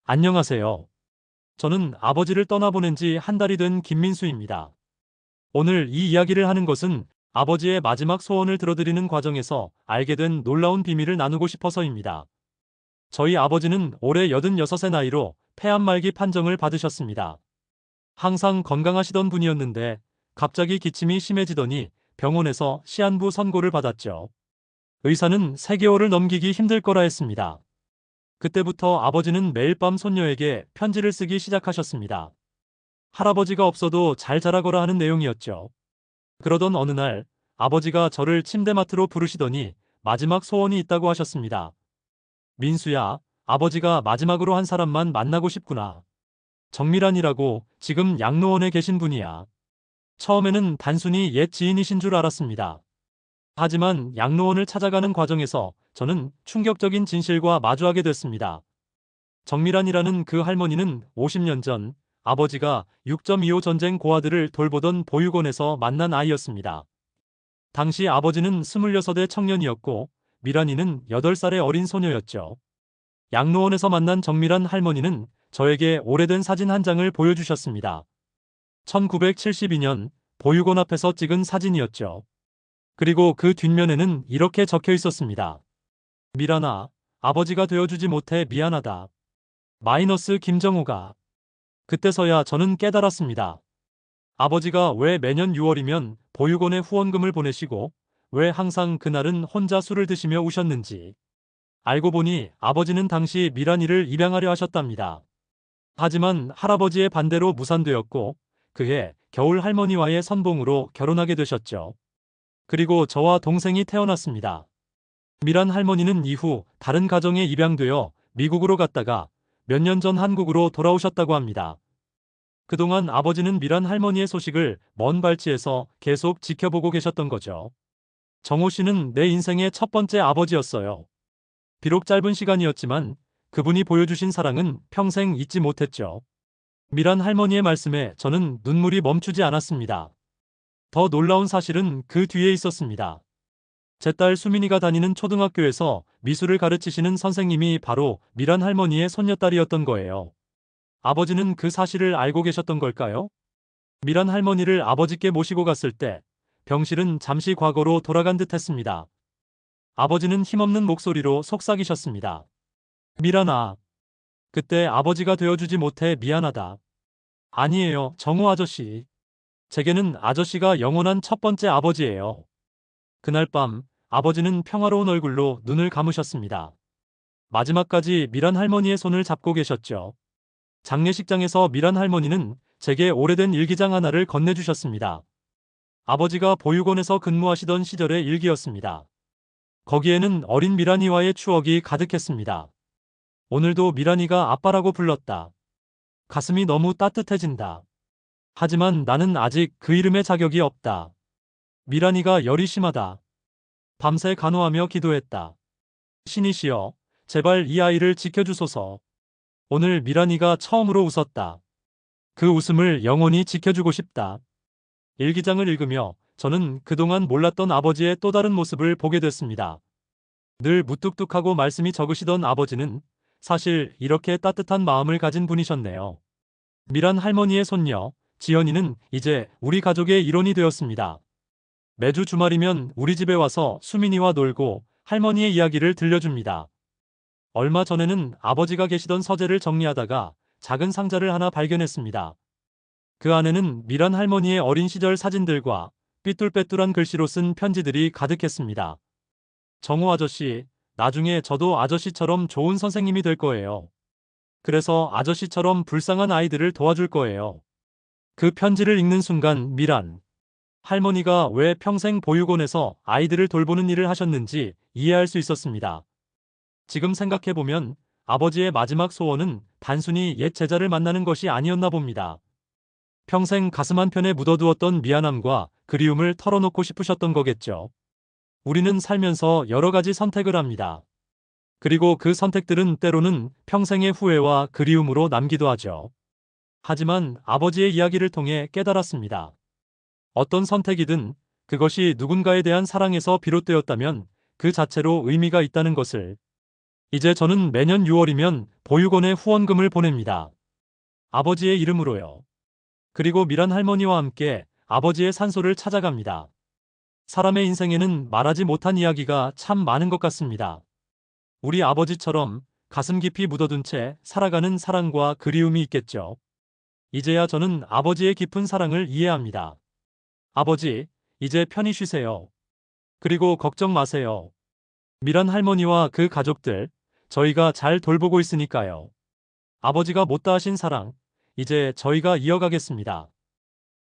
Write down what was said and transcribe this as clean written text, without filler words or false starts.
안녕하세요. 저는 아버지를 떠나보낸 지 한 달이 된 김민수입니다. 오늘 이 이야기를 하는 것은 아버지의 마지막 소원을 들어드리는 과정에서 알게 된 놀라운 비밀을 나누고 싶어서입니다. 저희 아버지는 올해 86의 나이로 폐암 말기 판정을 받으셨습니다. 항상 건강하시던 분이었는데 갑자기 기침이 심해지더니 병원에서 시한부 선고를 받았죠. 의사는 3개월을 넘기기 힘들 거라 했습니다. 그때부터 아버지는 매일 밤 손녀에게 편지를 쓰기 시작하셨습니다. 할아버지가 없어도 잘 자라거라 하는 내용이었죠. 그러던 어느 날 아버지가 저를 침대맡으로 부르시더니 마지막 소원이 있다고 하셨습니다. 민수야, 아버지가 마지막으로 한 사람만 만나고 싶구나. 정밀환이라고 지금 양로원에 계신 분이야. 처음에는 단순히 옛 지인이신 줄 알았습니다. 하지만 양로원을 찾아가는 과정에서 저는 충격적인 진실과 마주하게 됐습니다. 정밀환이라는 그 할머니는 50년 전 아버지가 6.25 전쟁 고아들을 돌보던 보육원에서 만난 아이였습니다. 당시 아버지는 26의 청년이었고 미란이는 8살의 어린 소녀였죠. 양로원에서 만난 정밀환 할머니는 저에게 오래된 사진 한 장을 보여주셨습니다. 1972년 보육원 앞에서 찍은 사진이었죠. 그리고 그 뒷면에는 이렇게 적혀 있었습니다. 미란아, 아버지가 되어주지 못해 미안하다. 마이너스 김정호가. 그때서야 저는 깨달았습니다. 아버지가 왜 매년 6월이면 보육원에 후원금을 보내시고 왜 항상 그날은 혼자 술을 드시며 우셨는지. 알고 보니 아버지는 당시 미란이를 입양하려 하셨답니다. 하지만 할아버지의 반대로 무산되었고 그해 겨울 할머니와의 선봉으로 결혼하게 되셨죠. 그리고 저와 동생이 태어났습니다. 미란 할머니는 이후 다른 가정에 입양되어 미국으로 갔다가 몇 년 전 한국으로 돌아오셨다고 합니다. 그동안 아버지는 미란 할머니의 소식을 먼 발치에서 계속 지켜보고 계셨던 거죠. 정호 씨는 내 인생의 첫 번째 아버지였어요. 비록 짧은 시간이었지만 그분이 보여주신 사랑은 평생 잊지 못했죠. 미란 할머니의 말씀에 저는 눈물이 멈추지 않았습니다. 더 놀라운 사실은 그 뒤에 있었습니다. 제 딸 수민이가 다니는 초등학교에서 미술을 가르치시는 선생님이 바로 미란 할머니의 손녀딸이었던 거예요. 아버지는 그 사실을 알고 계셨던 걸까요? 미란 할머니를 아버지께 모시고 갔을 때 병실은 잠시 과거로 돌아간 듯 했습니다. 아버지는 힘없는 목소리로 속삭이셨습니다. 미란아, 그때 아버지가 되어주지 못해 미안하다. 아니에요, 정우 아저씨. 제게는 아저씨가 영원한 첫 번째 아버지예요. 그날 밤 아버지는 평화로운 얼굴로 눈을 감으셨습니다. 마지막까지 미란 할머니의 손을 잡고 계셨죠. 장례식장에서 미란 할머니는 제게 오래된 일기장 하나를 건네주셨습니다. 아버지가 보육원에서 근무하시던 시절의 일기였습니다. 거기에는 어린 미란이와의 추억이 가득했습니다. 오늘도 미란이가 아빠라고 불렀다. 가슴이 너무 따뜻해진다. 하지만 나는 아직 그 이름의 자격이 없다. 미란이가 열이 심하다. 밤새 간호하며 기도했다. 신이시여, 제발 이 아이를 지켜주소서. 오늘 미란이가 처음으로 웃었다. 그 웃음을 영원히 지켜주고 싶다. 일기장을 읽으며 저는 그동안 몰랐던 아버지의 또 다른 모습을 보게 됐습니다. 늘 무뚝뚝하고 말씀이 적으시던 아버지는 사실 이렇게 따뜻한 마음을 가진 분이셨네요. 미란 할머니의 손녀, 지연이는 이제 우리 가족의 일원이 되었습니다. 매주 주말이면 우리 집에 와서 수민이와 놀고 할머니의 이야기를 들려줍니다. 얼마 전에는 아버지가 계시던 서재를 정리하다가 작은 상자를 하나 발견했습니다. 그 안에는 미란 할머니의 어린 시절 사진들과 삐뚤빼뚤한 글씨로 쓴 편지들이 가득했습니다. 정호 아저씨, 나중에 저도 아저씨처럼 좋은 선생님이 될 거예요. 그래서 아저씨처럼 불쌍한 아이들을 도와줄 거예요. 그 편지를 읽는 순간 미란 할머니가 왜 평생 보육원에서 아이들을 돌보는 일을 하셨는지 이해할 수 있었습니다. 지금 생각해보면 아버지의 마지막 소원은 단순히 옛 제자를 만나는 것이 아니었나 봅니다. 평생 가슴 한편에 묻어두었던 미안함과 그리움을 털어놓고 싶으셨던 거겠죠. 우리는 살면서 여러 가지 선택을 합니다. 그리고 그 선택들은 때로는 평생의 후회와 그리움으로 남기도 하죠. 하지만 아버지의 이야기를 통해 깨달았습니다. 어떤 선택이든 그것이 누군가에 대한 사랑에서 비롯되었다면 그 자체로 의미가 있다는 것을. 이제 저는 매년 6월이면 보육원에 후원금을 보냅니다. 아버지의 이름으로요. 그리고 미란 할머니와 함께 아버지의 산소를 찾아갑니다. 사람의 인생에는 말하지 못한 이야기가 참 많은 것 같습니다. 우리 아버지처럼 가슴 깊이 묻어둔 채 살아가는 사랑과 그리움이 있겠죠. 이제야 저는 아버지의 깊은 사랑을 이해합니다. 아버지, 이제 편히 쉬세요. 그리고 걱정 마세요. 미란 할머니와 그 가족들, 저희가 잘 돌보고 있으니까요. 아버지가 못다하신 사랑, 이제 저희가 이어가겠습니다.